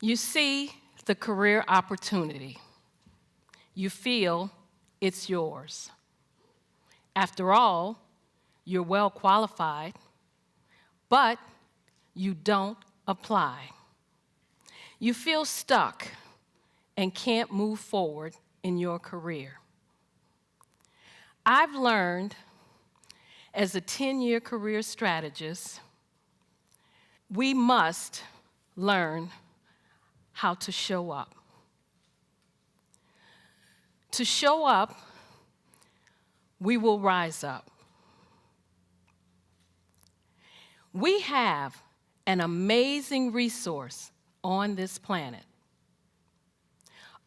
You see the career opportunity. You feel it's yours. After all, you're well qualified, but you don't apply. You feel stuck and can't move forward in your career. I've learned as a 10-year career strategist, we must learn how to show up. To show up, we will rise up. We have an amazing resource on this planet,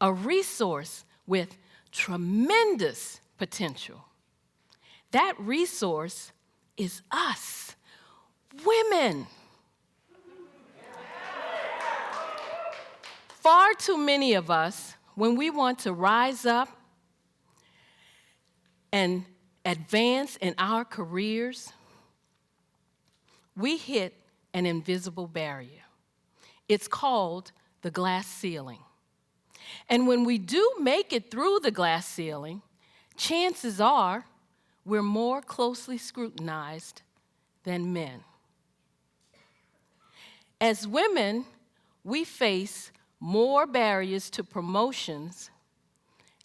a resource with tremendous potential. That resource is us, women. Far too many of us, when we want to rise up and advance in our careers, we hit an invisible barrier. It's called the glass ceiling. And when we do make it through the glass ceiling, chances are we're more closely scrutinized than men. As women, we face more barriers to promotions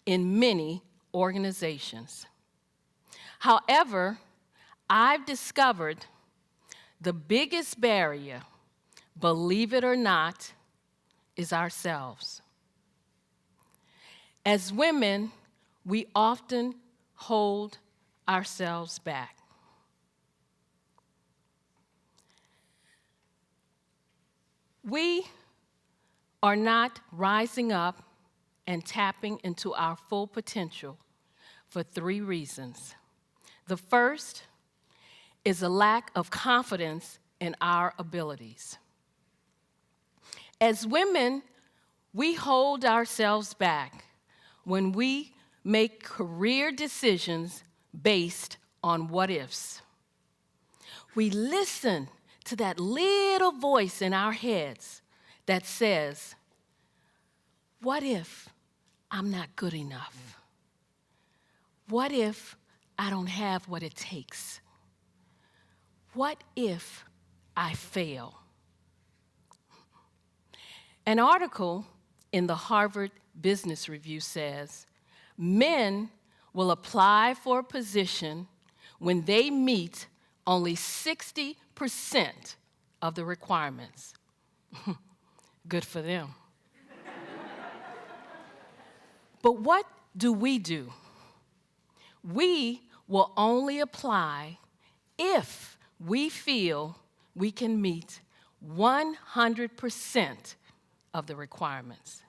in many organizations. However, I've discovered the biggest barrier, believe it or not, is ourselves. As women, we often hold ourselves back. We are not rising up and tapping into our full potential for 3 reasons. The first is a lack of confidence in our abilities. As women, we hold ourselves back when we make career decisions based on what-ifs. We listen to that little voice in our heads that says, what if I'm not good enough? What if I don't have what it takes? What if I fail? An article in the Harvard Business Review says, men will apply for a position when they meet only 60% of the requirements. Good for them. But what do? We will only apply if we feel we can meet 100% of the requirements.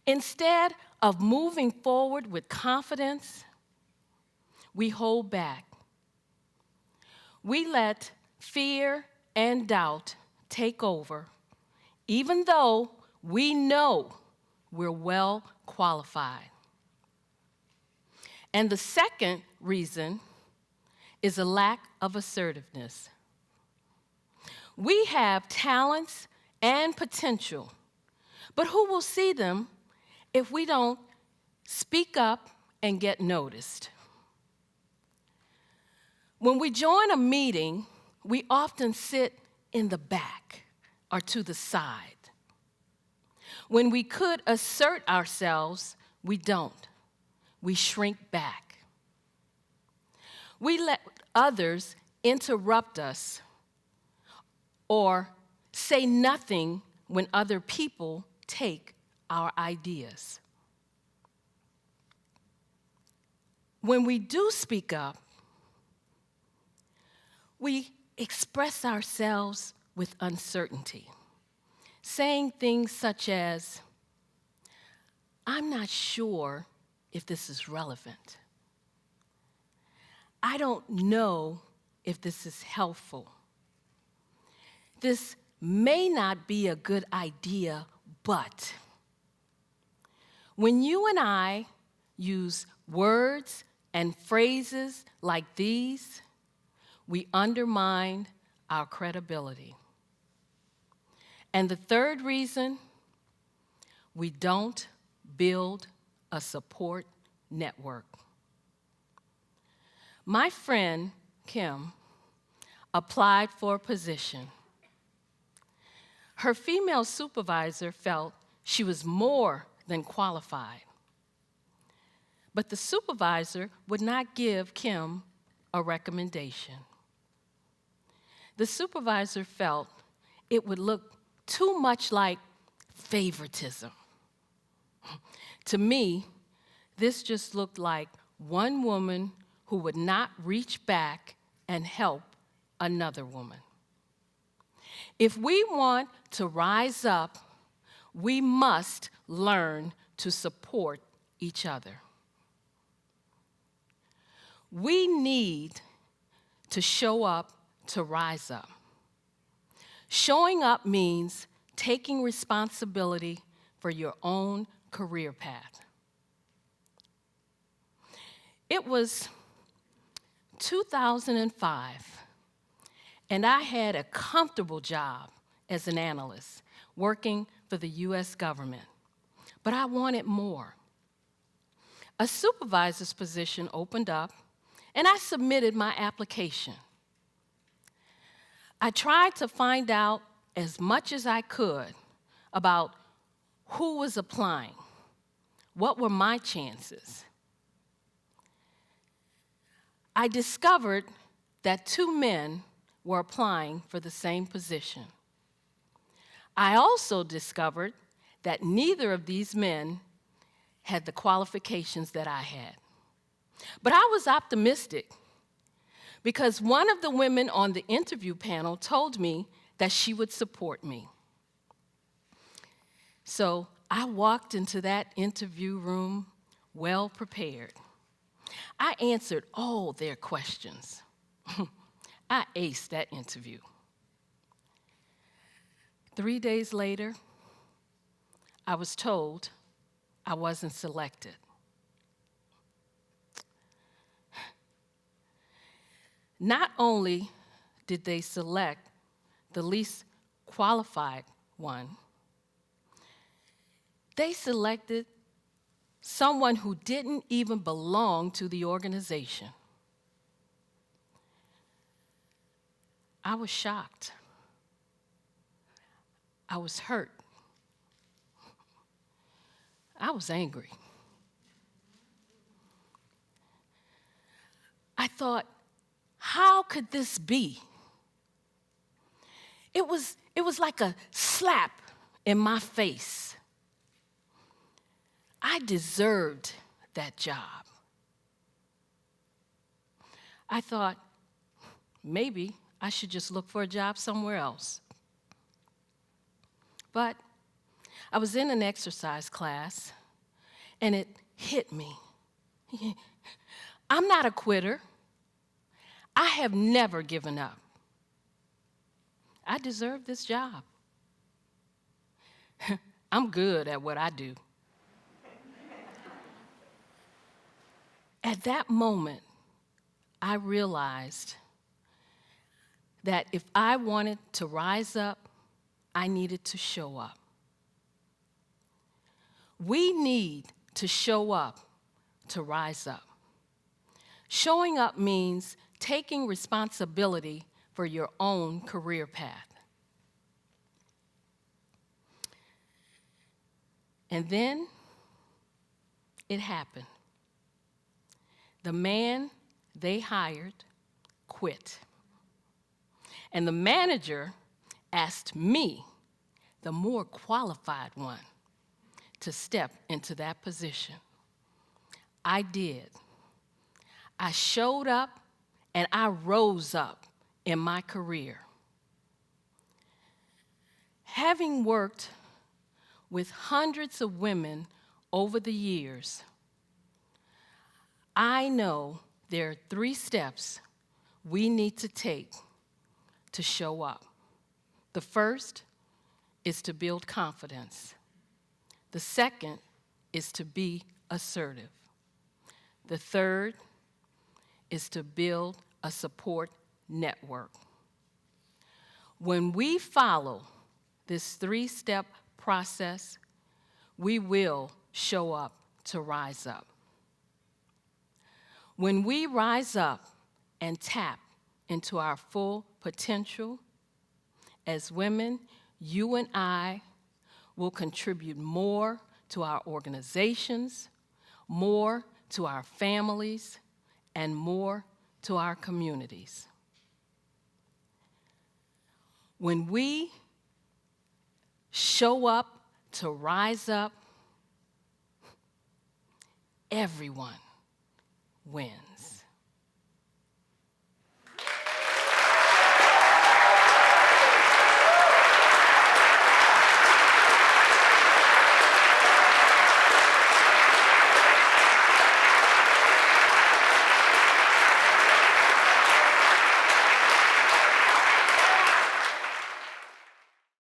Instead of moving forward with confidence, we hold back. We let fear and doubt take over, even though we know we're well qualified. And the second reason is a lack of assertiveness. We have talents and potential, but who will see them if we don't speak up and get noticed? When we join a meeting, we often sit in the back or to the side. When we could assert ourselves, we don't. We shrink back. We let others interrupt us or say nothing when other people take our ideas. When we do speak up, we express ourselves with uncertainty, saying things such as, I'm not sure if this is relevant. I don't know if this is helpful. This may not be a good idea, but when you and I use words and phrases like these, we undermine our credibility. And the third reason, we don't build a support network. My friend, Kim, applied for a position. Her female supervisor felt she was more than qualified. But the supervisor would not give Kim a recommendation. The supervisor felt it would look too much like favoritism. To me, this just looked like one woman who would not reach back and help another woman. If we want to rise up, we must learn to support each other. We need to show up to rise up. Showing up means taking responsibility for your own career path. It was 2005, and I had a comfortable job as an analyst working for the U.S. government, but I wanted more. A supervisor's position opened up, and I submitted my application. I tried to find out as much as I could about who was applying, what were my chances. I discovered that 2 men were applying for the same position. I also discovered that neither of these men had the qualifications that I had. But I was optimistic because one of the women on the interview panel told me that she would support me. So I walked into that interview room well prepared. I answered all their questions. I aced that interview. 3 days later, I was told I wasn't selected. Not only did they select the least qualified one, they selected someone who didn't even belong to the organization. I was shocked. I was hurt. I was angry. I thought, how could this be? It was like a slap in my face. I deserved that job. I thought, maybe I should just look for a job somewhere else. But I was in an exercise class, and it hit me. I'm not a quitter. I have never given up. I deserve this job. I'm good at what I do. At that moment, I realized that if I wanted to rise up, I needed to show up. We need to show up to rise up. Showing up means taking responsibility for your own career path. And then it happened. The man they hired quit. And the manager asked me, the more qualified one, to step into that position. I did. I showed up and I rose up in my career. Having worked with hundreds of women over the years, I know there are 3 steps we need to take to show up. The first is to build confidence. The second is to be assertive. The third is to build a support network. When we follow this 3-step process, we will show up to rise up. When we rise up and tap into our full potential, as women, you and I will contribute more to our organizations, more to our families, and more to our communities. When we show up to rise up, everyone wins.